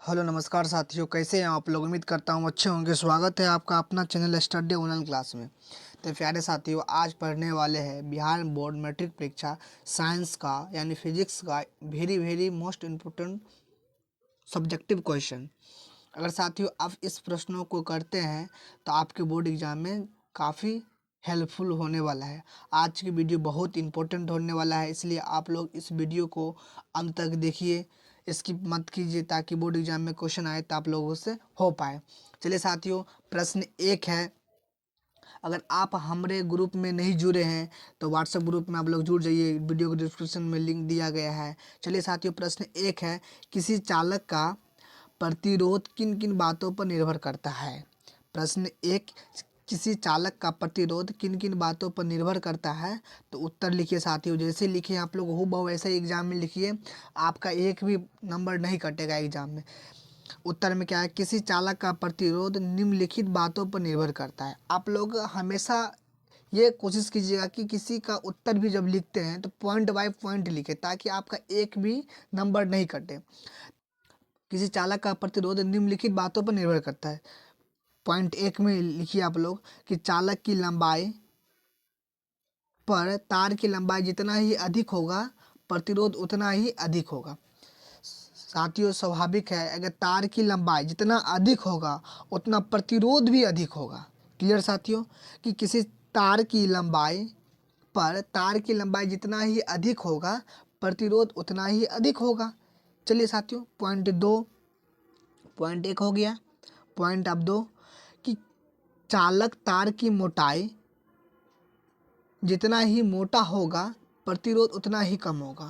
Hello नमस्कार साथियों, कैसे हैं आप लोग। उम्मीद करता हूँ अच्छे होंगे। स्वागत है आपका अपना चैनल स्टडी ऑनलाइन क्लास में। तो प्यारे साथियों, आज पढ़ने वाले हैं बिहार बोर्ड मैट्रिक परीक्षा साइंस का यानी फिजिक्स का very very most important subjective question. अगर साथियों आप इस प्रश्नों को करते हैं तो आपके बोर्ड एग्जाम में काफ़ी हेल्पफुल होने वाला है। आज की वीडियो बहुत इंपॉर्टेंट होने वाला है, इसलिए आप लोग इस वीडियो को अंत तक देखिए, स्किप मत कीजिए, ताकि बोर्ड एग्जाम में क्वेश्चन आए तो आप लोगों से हो पाए। चलिए साथियों, प्रश्न एक है। अगर आप हमारे ग्रुप में नहीं जुड़े हैं तो व्हाट्सएप ग्रुप में आप लोग जुड़ जाइए, वीडियो के डिस्क्रिप्शन में लिंक दिया गया है। चलिए साथियों, प्रश्न एक है, किसी चालक का प्रतिरोध किन किन बातों पर निर्भर करता है। प्रश्न एक, किसी चालक का प्रतिरोध किन किन बातों पर निर्भर करता है। तो उत्तर लिखिए साथियों, जैसे लिखिए आप लोग हूबहू वैसे ही एग्जाम में लिखिए, आपका एक भी नंबर नहीं कटेगा एग्जाम में। उत्तर में क्या है, किसी चालक का प्रतिरोध निम्नलिखित बातों पर निर्भर करता है। आप लोग हमेशा ये कोशिश कीजिएगा कि किसी का उत्तर भी जब लिखते हैं तो पॉइंट बाय पॉइंट लिखे, ताकि आपका एक भी नंबर नहीं कटे। किसी चालक का प्रतिरोध निम्नलिखित बातों पर निर्भर करता है। पॉइंट एक में लिखिए आप लोग कि चालक की लंबाई पर तार की लंबाई जितना ही अधिक होगा, प्रतिरोध उतना ही अधिक होगा। साथियों, स्वाभाविक है, अगर तार की लंबाई जितना अधिक होगा उतना प्रतिरोध भी अधिक होगा। क्लियर साथियों, कि किसी तार की लंबाई पर तार की लंबाई जितना ही अधिक होगा, प्रतिरोध उतना ही अधिक होगा। चलिए साथियों, पॉइंट दो, पॉइंट एक हो गया। पॉइंट अब दो, कि चालक तार की मोटाई जितना ही मोटा होगा, प्रतिरोध उतना ही कम होगा।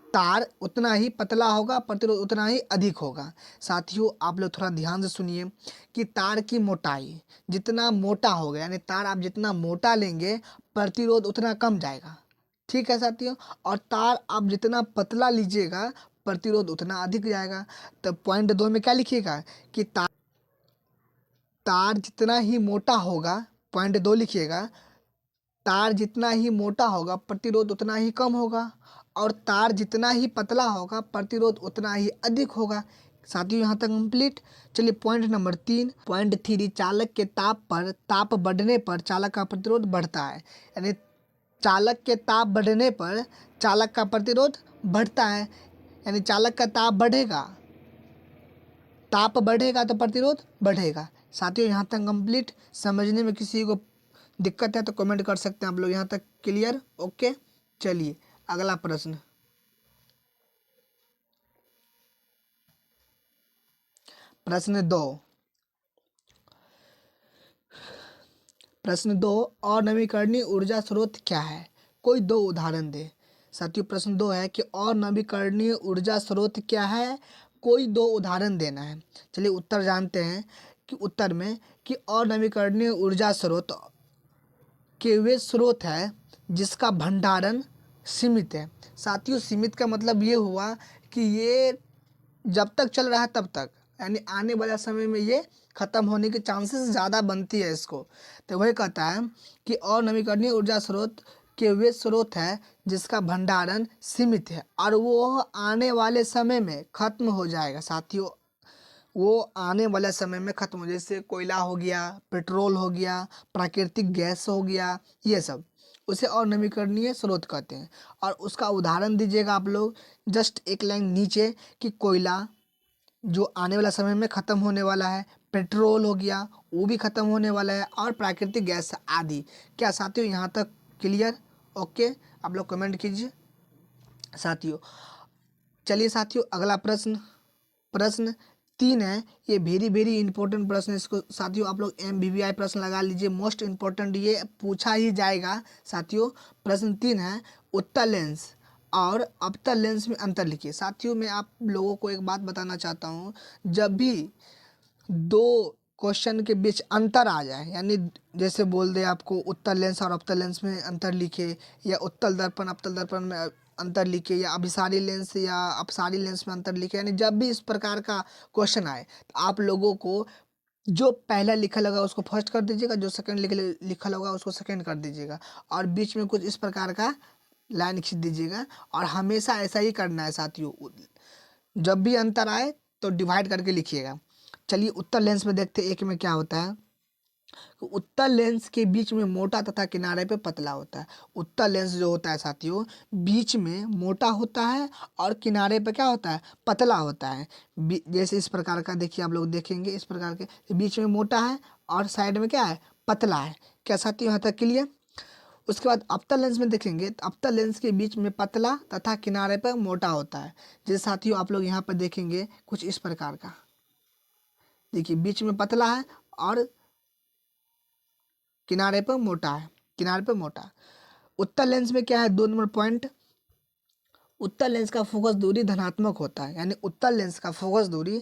तार उतना ही पतला होगा, प्रतिरोध उतना ही अधिक होगा। साथियों, आप लोग थोड़ा ध्यान से सुनिए कि तार की मोटाई जितना मोटा होगा, यानी तार आप जितना मोटा लेंगे प्रतिरोध उतना कम जाएगा। ठीक है साथियों। और तार आप जितना पतला लीजिएगा प्रतिरोध उतना अधिक जाएगा। तो पॉइंट दो में क्या लिखिएगा कि तार जितना ही मोटा होगा, पॉइंट दो लिखिएगा, तार जितना ही मोटा होगा प्रतिरोध उतना ही कम होगा, और तार जितना ही पतला होगा प्रतिरोध उतना ही अधिक होगा। साथियों, यहाँ तक कंप्लीट। चलिए पॉइंट नंबर तीन, पॉइंट थ्री, चालक के ताप बढ़ने पर चालक का प्रतिरोध बढ़ता है। यानी चालक के ताप बढ़ने पर चालक का प्रतिरोध बढ़ता है, यानी चालक का ताप बढ़ेगा, ताप बढ़ेगा तो प्रतिरोध बढ़ेगा। साथियों, यहाँ तक कंप्लीट। समझने में किसी को दिक्कत है तो कमेंट कर सकते हैं आप लोग। यहाँ तक क्लियर? ओके। चलिए अगला प्रश्न। प्रश्न दो, प्रश्न दो, अनवीकरणीय ऊर्जा स्रोत क्या है, कोई दो उदाहरण दे। साथियों, प्रश्न दो है कि अनवीकरणीय ऊर्जा स्रोत क्या है, कोई दो उदाहरण देना है। चलिए उत्तर जानते हैं कि उत्तर में कि अनवीकरणीय ऊर्जा स्रोत के वे स्रोत है जिसका भंडारण सीमित है। साथियों, सीमित का मतलब ये हुआ कि ये जब तक चल रहा है तब तक, यानी आने वाला समय में ये खत्म होने की चांसेस ज़्यादा बनती है इसको। तो वही कहता है कि अनवीकरणीय ऊर्जा स्रोत के वे स्रोत है जिसका भंडारण सीमित है और वो आने वाले समय में खत्म हो जाएगा। साथियों, वो आने वाले समय में खत्म हो, जैसे कोयला हो गया, पेट्रोल हो गया, प्राकृतिक गैस हो गया, ये सब उसे अनवीकरणीय स्रोत कहते हैं। और उसका उदाहरण दीजिएगा आप लोग जस्ट एक लाइन नीचे कि कोयला जो आने वाला समय में ख़त्म होने वाला है, पेट्रोल हो गया वो भी ख़त्म होने वाला है, और प्राकृतिक गैस आदि। क्या साथियों, यहाँ तक क्लियर? ओके, आप लोग कमेंट कीजिए साथियों। चलिए साथियों, अगला प्रश्न, प्रश्न तीन है। ये वेरी वेरी इंपॉर्टेंट प्रश्न है, इसको साथियों आप लोग MBBI प्रश्न लगा लीजिए, मोस्ट इंपॉर्टेंट ये पूछा ही जाएगा। साथियों, प्रश्न तीन है, उत्तल लेंस और अवतल लेंस में अंतर लिखिए। साथियों, मैं आप लोगों को एक बात बताना चाहता हूँ, जब भी दो क्वेश्चन के बीच अंतर आ जाए, यानी जैसे बोल दे आपको उत्तल लेंस और अवतल लेंस में अंतर लिखे, या उत्तल दर्पण अवतल दर्पण में अंतर लिखे, या अभिसारी लेंस या अपसारी लेंस में अंतर लिखे, यानी जब भी इस प्रकार का क्वेश्चन आए तो आप लोगों को जो पहला लिखा होगा उसको फर्स्ट कर दीजिएगा, जो सेकंड लिखा होगा उसको सेकंड कर दीजिएगा, और बीच में कुछ इस प्रकार का लाइन खींच दीजिएगा। और हमेशा ऐसा ही करना है साथियों, जब भी अंतर आए तो डिवाइड करके लिखिएगा। चलिए उत्तर लेंस में देखते हैं एक में क्या होता है। उत्तर लेंस के बीच में मोटा तथा किनारे पे पतला होता है। उत्तर लेंस जो होता है साथियों बीच में मोटा होता है और किनारे पे क्या होता है, पतला होता है। जैसे इस प्रकार का देखिए, आप लोग देखेंगे इस प्रकार के बीच में मोटा है और साइड में क्या है, पतला है। क्या साथियों यहाँ तक क्लियर? उसके बाद अवतल लेंस में देखेंगे तो अवतल लेंस के बीच में पतला तथा किनारे पर मोटा होता है। जैसे साथियों आप लोग यहाँ पर देखेंगे कुछ इस प्रकार का, देखिए बीच में पतला है और किनारे पर मोटा है, किनारे पर मोटा। उत्तर लेंस में क्या है, 2 नंबर पॉइंट, उत्तर लेंस का फोकस दूरी धनात्मक होता है, यानी उत्तर लेंस का फोकस दूरी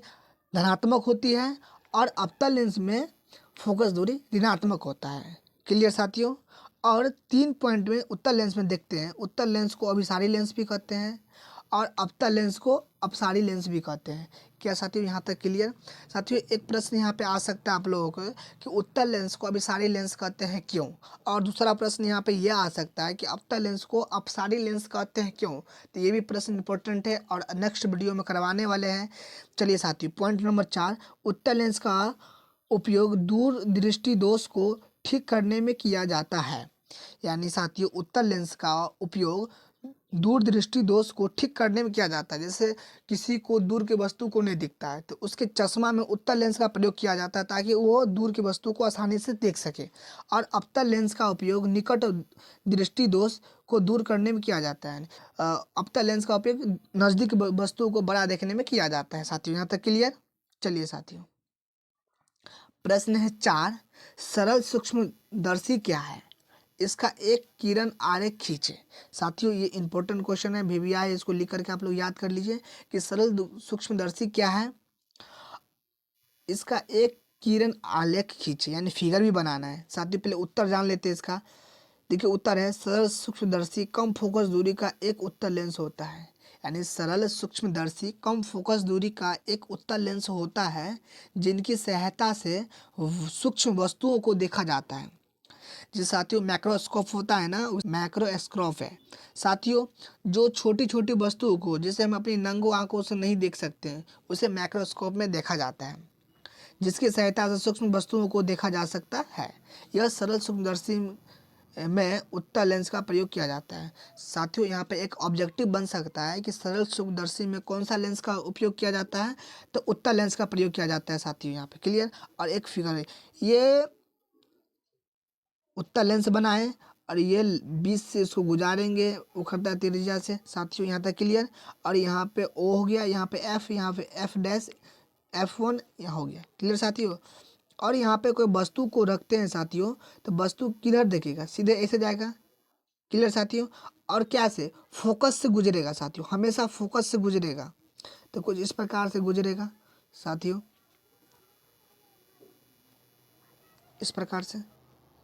धनात्मक होती है और अवतल लेंस में फोकस दूरी ऋणात्मक होता है। क्लियर साथियों? और 3 पॉइंट में उत्तर लेंस में देखते हैं, उत्तर लेंस को अभिसारी लेंस भी कहते हैं और अवतल लेंस को अपसारी लेंस भी कहते हैं। क्या साथियों यहाँ तक क्लियर? साथियों एक प्रश्न यहाँ पे आ सकता है आप लोगों को कि उत्तर लेंस को अभिसारी लेंस कहते हैं क्यों, और दूसरा प्रश्न यहाँ पे यह आ सकता है कि अवतल लेंस को अपसारी लेंस कहते हैं क्यों। तो ये भी प्रश्न इंपॉर्टेंट है और नेक्स्ट वीडियो में करवाने वाले हैं। चलिए साथियों पॉइंट नंबर 4, उत्तर लेंस का उपयोग दूर दृष्टि दोष को ठीक करने में किया जाता है। यानी साथियों उत्तर लेंस का उपयोग दूर दृष्टि दोष को ठीक करने में किया जाता है। जैसे किसी को दूर की वस्तु को नहीं दिखता है तो उसके चश्मा में उत्तर लेंस का प्रयोग किया जाता है ताकि वो दूर की वस्तु को आसानी से देख सके। और अवतल लेंस का उपयोग निकट दृष्टि दोष को दूर करने में किया जाता है। अवतल लेंस का उपयोग नज़दीक वस्तुओं को बड़ा देखने में किया जाता है। साथियों यहाँ तक क्लियर? चलिए साथियों प्रश्न है 4, सरल सूक्ष्मदर्शी क्या है? इसका एक किरण आरेख खींचे। साथियों ये इंपॉर्टेंट क्वेश्चन है, VBI है, इसको लिख करके आप लोग याद कर लीजिए कि सरल सूक्ष्मदर्शी क्या है। इसका एक किरण आलेख खींचे, यानी फिगर भी बनाना है। साथियों पहले उत्तर जान लेते हैं इसका। देखिए उत्तर है, सरल सूक्ष्मदर्शी कम फोकस दूरी का एक उत्तर लेंस होता है। यानी सरल सूक्ष्मदर्शी कम फोकस दूरी का एक उत्तर लेंस होता है जिनकी सहायता से सूक्ष्म वस्तुओं को देखा जाता है। जी साथियों मैक्रोस्कोप होता है ना, मैक्रोस्कोप है साथियों, जो छोटी छोटी वस्तुओं को जिसे हम अपनी नंगो आंखों से नहीं देख सकते हैं उसे मैक्रोस्कोप में देखा जाता है, जिसकी सहायता से सूक्ष्म वस्तुओं को देखा जा सकता है। यह सरल सूक्ष्मदर्शी में उत्तर लेंस का प्रयोग किया जाता है। साथियों यहाँ पे एक ऑब्जेक्टिव बन सकता है कि सरल सूक्ष्मदर्शी में कौन सा लेंस का उपयोग किया जाता है, तो उत्तर लेंस का प्रयोग किया जाता है साथियों यहाँ पे। क्लियर? और एक फिगर है, ये उत्तर लेंस बनाए और ये 20 से इसको गुजारेंगे उखड़ता त्रिज्या से। साथियों यहाँ तक क्लियर? और यहाँ पे O हो गया, यहाँ पे F, यहाँ पे F' F1 यहाँ हो गया। क्लियर साथियों? और यहाँ पे कोई वस्तु को रखते हैं साथियों तो वस्तु किधर देखेगा, सीधे ऐसे जाएगा। क्लियर साथियों? और क्या से, फोकस से गुजरेगा साथियों, हमेशा फोकस से गुजरेगा। तो कुछ इस प्रकार से गुजरेगा साथियों, इस प्रकार से।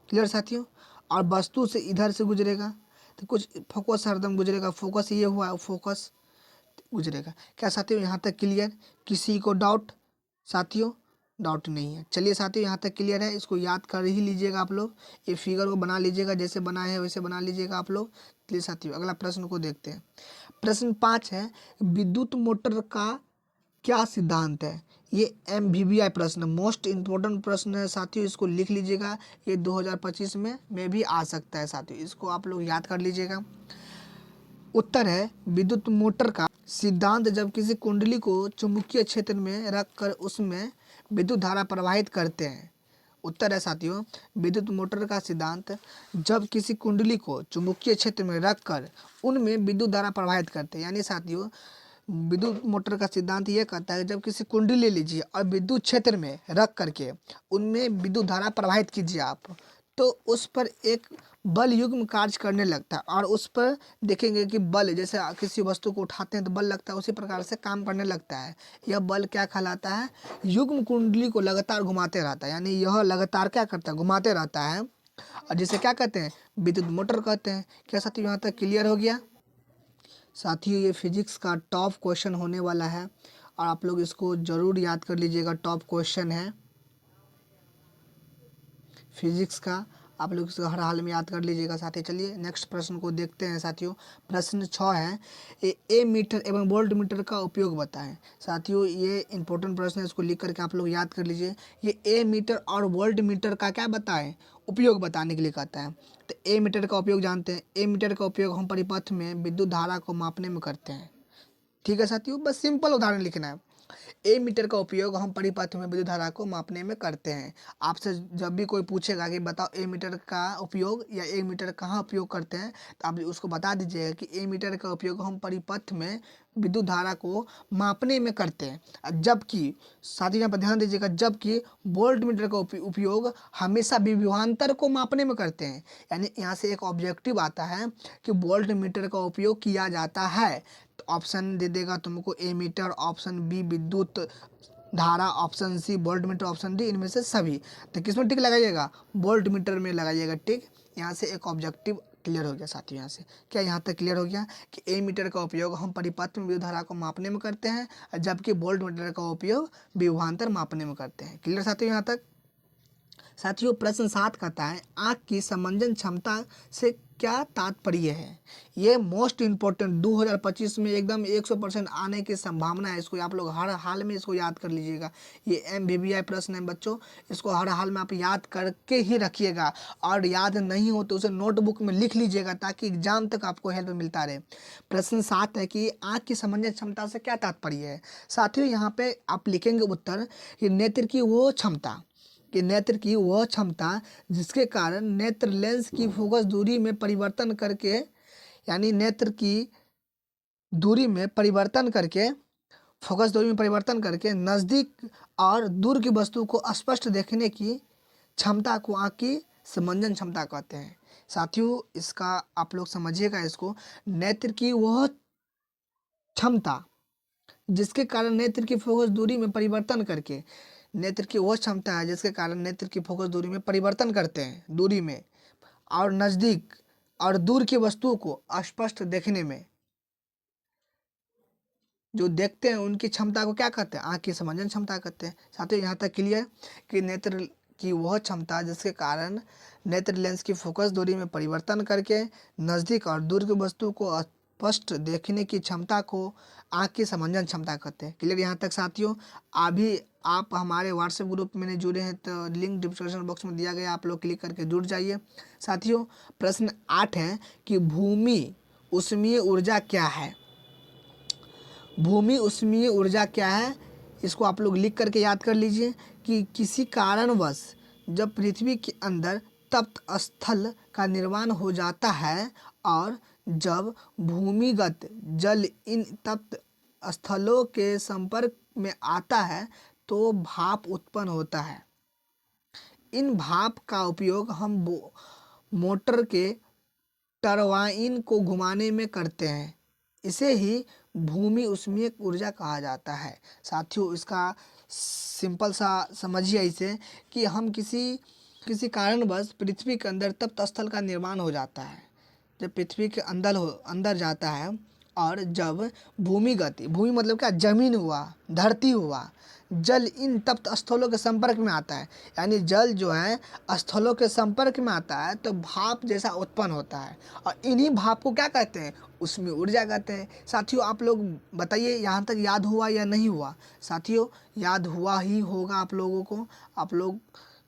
क्लियर साथियों? और वस्तु से इधर से गुजरेगा तो कुछ फोकस हरदम गुजरेगा, फोकस ये हुआ, फोकस गुजरेगा। क्या साथियों यहाँ तक क्लियर? किसी को डाउट? साथियों डाउट नहीं है। चलिए साथियों यहाँ तक क्लियर है, इसको याद कर ही लीजिएगा आप लोग, ये फिगर को बना लीजिएगा, जैसे बनाए हैं वैसे बना लीजिएगा आप लोग। चलिए साथियों अगला प्रश्न को देखते हैं। प्रश्न 5 है, विद्युत मोटर का क्या सिद्धांत है? ये MVBI प्रश्न, मोस्ट इम्पोर्टेंट प्रश्न है साथियों, इसको लिख लीजिएगा। ये 2025 में भी आ सकता है साथियों, इसको आप लोग याद कर लीजिएगा। उत्तर है, विद्युत मोटर का सिद्धांत जब किसी कुंडली को चुंबकीय क्षेत्र में रखकर उसमें विद्युत धारा प्रवाहित करते हैं। उत्तर है साथियों, विद्युत मोटर का सिद्धांत जब किसी कुंडली को चुंबकीय क्षेत्र में रखकर उनमें विद्युत धारा प्रवाहित करते हैं। यानी साथियों विद्युत मोटर का सिद्धांत ये कहता है जब किसी कुंडली ले लीजिए और विद्युत क्षेत्र में रख करके उनमें विद्युत धारा प्रवाहित कीजिए आप, तो उस पर एक बल युग्म कार्य करने लगता है। और उस पर देखेंगे कि बल, जैसे किसी वस्तु को उठाते हैं तो बल लगता है, उसी प्रकार से काम करने लगता है। यह बल क्या कहलाता है? युग्म कुंडली को लगातार घुमाते रहता है, यानी यह लगातार क्या करता है, घुमाते रहता है, और जिसे क्या कहते हैं, विद्युत मोटर कहते हैं। क्या साथियों यहाँ तक क्लियर हो गया? साथियों ये फिजिक्स का टॉप क्वेश्चन होने वाला है और आप लोग इसको ज़रूर याद कर लीजिएगा, टॉप क्वेश्चन है फिजिक्स का। आप लोग इसको हर हाल में याद कर लीजिएगा साथियों। चलिए नेक्स्ट प्रश्न को देखते हैं साथियों। प्रश्न 6 है, ए मीटर एवं वोल्ट मीटर का उपयोग बताएं। साथियों ये इंपॉर्टेंट प्रश्न है, इसको लिख करके आप लोग याद कर लीजिए। ये ए मीटर और वोल्ट मीटर का क्या बताएं, उपयोग बताने के लिए कहता है। तो ए मीटर का उपयोग जानते हैं। ए मीटर का उपयोग हम परिपथ में विद्युत धारा को मापने में करते हैं। ठीक है साथियों, बस सिंपल उदाहरण लिखना है। ए मीटर का उपयोग हम परिपथ में विद्युत धारा को मापने में करते हैं। आपसे जब भी कोई पूछेगा कि बताओ ए मीटर का उपयोग या ए मीटर कहाँ उपयोग करते हैं, तो आप उसको बता दीजिएगा कि ए मीटर का उपयोग हम परिपथ में विद्युत धारा को मापने में करते हैं। जबकि साथ ही यहाँ पर ध्यान दीजिएगा, जबकि वोल्ट मीटर का उपयोग हमेशा विभवांतर को मापने में करते हैं। यानी यहाँ से एक ऑब्जेक्टिव आता है कि वोल्ट मीटर का उपयोग किया जाता है। तो ऑप्शन दे देगा तुमको ए मीटर, ऑप्शन बी विद्युत धारा, option C voltmeter, option D इनमें से सभी। तो किसमें टिक लगाइएगा, वोल्ट मीटर में लगाइएगा टिक। यहाँ से एक ऑब्जेक्टिव क्लियर हो गया साथियों। यहाँ से क्या यहाँ तक क्लियर हो गया कि ए मीटर का उपयोग हम परिपथ में विद्युत धारा को मापने में करते हैं, जबकि वोल्ट मीटर का उपयोग विभवांतर मापने में करते हैं। क्लियर साथियों यहाँ तक। साथियों प्रश्न 7 कहता है, आँख की समंजन क्षमता से क्या तात्पर्य है। ये मोस्ट इम्पोर्टेंट 2025 में एकदम 100% आने की संभावना है। इसको आप लोग हर हाल में इसको याद कर लीजिएगा। ये MBBI प्रश्न है बच्चों, इसको हर हाल में आप याद करके ही रखिएगा, और याद नहीं हो तो उसे नोटबुक में लिख लीजिएगा ताकि एग्जाम तक आपको हेल्प मिलता रहे। प्रश्न 7 है कि आँख की समंजन क्षमता से क्या तात्पर्य है। साथियों यहाँ पे आप लिखेंगे उत्तर कि नेत्र की वो क्षमता, कि नेत्र की वह क्षमता जिसके कारण नेत्र लेंस की फोकस दूरी में परिवर्तन करके, यानी नेत्र की दूरी में परिवर्तन करके, फोकस दूरी में परिवर्तन करके नज़दीक और दूर की वस्तु को स्पष्ट देखने की क्षमता को आँख की समंजन क्षमता कहते हैं। साथियों इसका आप लोग समझिएगा इसको, नेत्र की वह क्षमता जिसके कारण नेत्र की फोकस दूरी में परिवर्तन करके, नेत्र की वह क्षमता है जिसके कारण नेत्र की फोकस दूरी में परिवर्तन करते हैं, दूरी में और नज़दीक और दूर की वस्तुओं को स्पष्ट देखने में जो देखते हैं उनकी क्षमता को क्या कहते हैं, आँख की समंजन क्षमता कहते हैं। साथियों यहाँ तक क्लियर कि नेत्र की वह क्षमता जिसके कारण नेत्र लेंस की फोकस दूरी में परिवर्तन करके नज़दीक और दूर की वस्तु को स्पष्ट देखने की क्षमता को आँख की समंजन क्षमता कहते हैं। क्लियर यहाँ तक साथियों। अभी आप हमारे व्हाट्सएप ग्रुप में जुड़े हैं तो लिंक डिस्क्रिप्शन बॉक्स में दिया गया, आप लोग क्लिक करके जुड़ जाइए। साथियों प्रश्न 8 है कि भूमि ऊष्मीय ऊर्जा क्या है। भूमि ऊष्मीय ऊर्जा क्या है, इसको आप लोग लिख करके याद कर लीजिए कि किसी कारणवश जब पृथ्वी के अंदर तप्त स्थल का निर्माण हो जाता है और जब भूमिगत जल इन तप्त स्थलों के संपर्क में आता है तो भाप उत्पन्न होता है। इन भाप का उपयोग हम मोटर के टरबाइन को घुमाने में करते हैं। इसे ही भूमि ऊष्मीय ऊर्जा कहा जाता है। साथियों इसका सिंपल सा समझिए इसे कि हम किसी कारणवश पृथ्वी के अंदर तप्त स्थल का निर्माण हो जाता है। जब पृथ्वी के अंदर जाता है और जब भूमिगत, भूमि मतलब क्या, जमीन हुआ, धरती हुआ, जल इन तप्त स्थलों के संपर्क में आता है, यानी जल जो है स्थलों के संपर्क में आता है तो भाप जैसा उत्पन्न होता है, और इन्हीं भाप को क्या कहते हैं, उसमें ऊर्जा कहते हैं। साथियों आप लोग बताइए यहाँ तक याद हुआ या नहीं हुआ। साथियों याद हुआ ही होगा आप लोगों को। आप लोग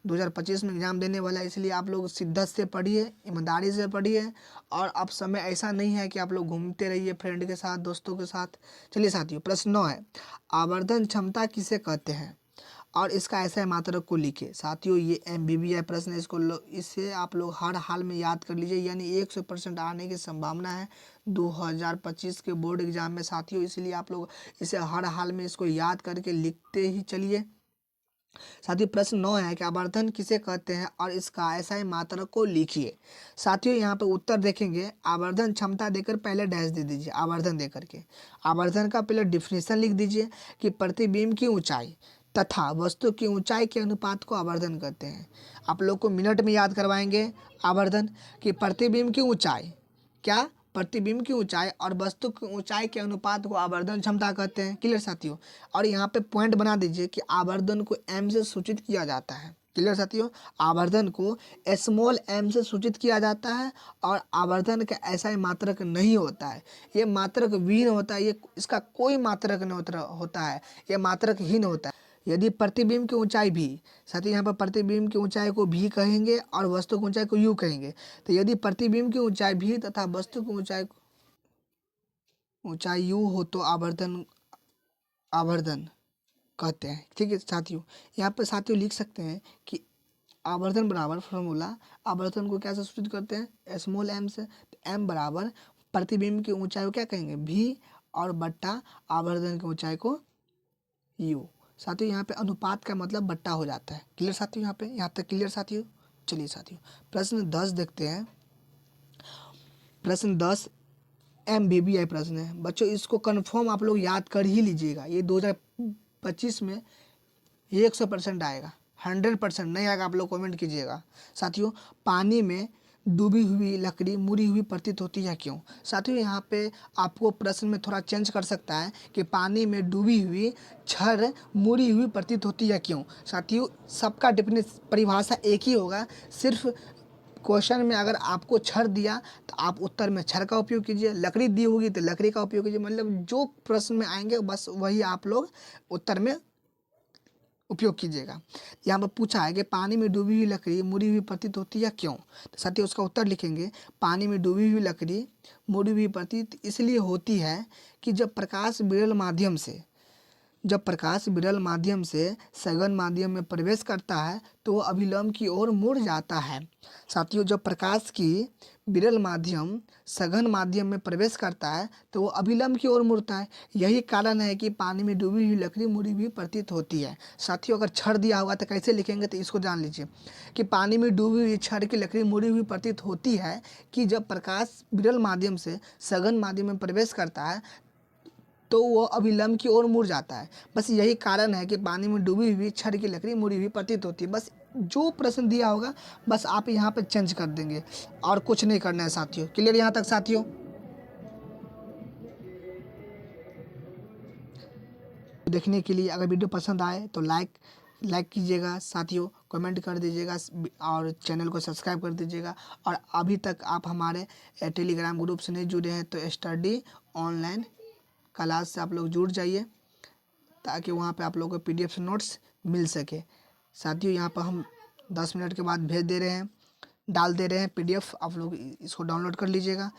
2025 में एग्ज़ाम देने वाला है, इसलिए आप लोग शिद्दत से पढ़िए, ईमानदारी से पढ़िए, और अब समय ऐसा नहीं है कि आप लोग घूमते रहिए फ्रेंड के साथ, दोस्तों के साथ। चलिए साथियों प्रश्न 9 है, आवर्धन क्षमता किसे कहते हैं और इसका ऐसा मात्रक को लिखे। साथियों ये MBBI प्रश्न है, इसे आप लोग हर हाल में याद कर लीजिए, यानी 100% आने की संभावना है 2025 के बोर्ड एग्जाम में साथियों, इसलिए आप लोग इसे हर हाल में इसको याद करके लिखते ही चलिए। साथियों प्रश्न 9 है कि आवर्धन किसे कहते हैं और इसका ऐसा मात्रक को लिखिए। साथियों यहाँ पे उत्तर देखेंगे, आवर्धन क्षमता देकर पहले डैश दे दीजिए, आवर्धन देकर के आवर्धन का पहले डिफिनेशन लिख दीजिए कि प्रतिबिंब की ऊंचाई तथा वस्तु की ऊंचाई के अनुपात को आवर्धन कहते हैं। आप लोग को मिनट में याद करवाएंगे आवर्धन कि प्रतिबिंब की ऊंचाई, क्या, प्रतिबिंब की ऊंचाई और वस्तु की ऊंचाई के अनुपात को आवर्धन क्षमता कहते हैं। क्लियर साथियों। और यहाँ पे पॉइंट बना दीजिए कि आवर्धन को m से सूचित किया जाता है। क्लियर साथियों। आवर्धन को स्मॉल m से सूचित किया जाता है और आवर्धन का ऐसा ही मात्रक नहीं होता है, ये मात्रक विहीन होता है, ये इसका कोई मात्रक नहीं होता है, ये मात्रक हीन होता है। यदि प्रतिबिंब की ऊंचाई भी, साथियों यहाँ पर प्रतिबिंब की ऊंचाई को भी कहेंगे और वस्तु की ऊंचाई को यू कहेंगे। तो यदि प्रतिबिंब की ऊंचाई भी तथा वस्तु की ऊंचाई यू हो तो आवर्धन आवर्धन कहते हैं। ठीक है साथियों, यहाँ पर साथियों लिख सकते हैं कि आवर्धन बराबर फॉर्मूला, आवर्धन को कैसे सूचित करते हैं, स्मॉल m से। m बराबर प्रतिबिंब की ऊंचाई को क्या कहेंगे, v, और बट्टा आवर्धन की ऊंचाई को u। साथियों यहाँ पे अनुपात का मतलब बट्टा हो जाता है। क्लियर साथियों, यहाँ तक क्लियर साथियों। चलिए साथियों प्रश्न 10 देखते हैं। प्रश्न 10 MBBI प्रश्न है बच्चों, इसको कन्फर्म आप लोग याद कर ही लीजिएगा। ये 2025 में 100% आएगा, 100% नहीं आएगा आप लोग कमेंट कीजिएगा। साथियों, पानी में डूबी हुई लकड़ी मुड़ी हुई प्रतीत होती है क्यों। साथियों यहाँ पे आपको प्रश्न में थोड़ा चेंज कर सकता है कि पानी में डूबी हुई छड़ मुड़ी हुई प्रतीत होती है क्यों। साथियों सबका डेफिनेशन परिभाषा एक ही होगा, सिर्फ क्वेश्चन में अगर आपको छड़ दिया तो आप उत्तर में छड़ का उपयोग कीजिए, लकड़ी दी होगी तो लकड़ी का उपयोग कीजिए। मतलब जो प्रश्न में आएंगे बस वही आप लोग उत्तर में उपयोग कीजिएगा। यहाँ पर पूछा है कि पानी में डूबी हुई लकड़ी मुड़ी हुई प्रतीत होती है क्यों। तो साथियों उसका उत्तर लिखेंगे, पानी में डूबी हुई लकड़ी मुड़ी हुई प्रतीत इसलिए होती है कि जब प्रकाश विरल माध्यम से सघन माध्यम में प्रवेश करता है तो वो अभिलंब की ओर मुड़ जाता है। साथियों जब प्रकाश की विरल माध्यम सघन माध्यम में प्रवेश करता है तो वो अभिलंब की ओर मुड़ता है। यही कारण है कि पानी में डूबी हुई लकड़ी मुड़ी हुई प्रतीत होती है। साथियों अगर छड़ दिया होगा तो कैसे लिखेंगे, तो इसको जान लीजिए कि पानी में डूबी हुई छड़ की लकड़ी मुड़ी हुई प्रतीत होती है कि जब प्रकाश विरल माध्यम से सघन माध्यम में प्रवेश करता है तो वो अभिलंब की ओर मुड़ जाता है। बस यही कारण है कि पानी में डूबी हुई छड़ की लकड़ी मुड़ी हुई प्रतीत होती है। बस जो प्रश्न दिया होगा बस आप यहाँ पे चेंज कर देंगे और कुछ नहीं करना है साथियों। क्लियर यहाँ तक साथियों। देखने के लिए अगर वीडियो पसंद आए तो लाइक कीजिएगा साथियों, कमेंट कर दीजिएगा और चैनल को सब्सक्राइब कर दीजिएगा। और अभी तक आप हमारे टेलीग्राम ग्रुप से नहीं जुड़े हैं तो स्टडी ऑनलाइन क्लास से आप लोग जुड़ जाइए ताकि वहाँ पे आप लोगों को PDF नोट्स मिल सके। साथियों यहाँ पर हम 10 मिनट के बाद भेज दे रहे हैं, डाल दे रहे हैं PDF, आप लोग इसको डाउनलोड कर लीजिएगा।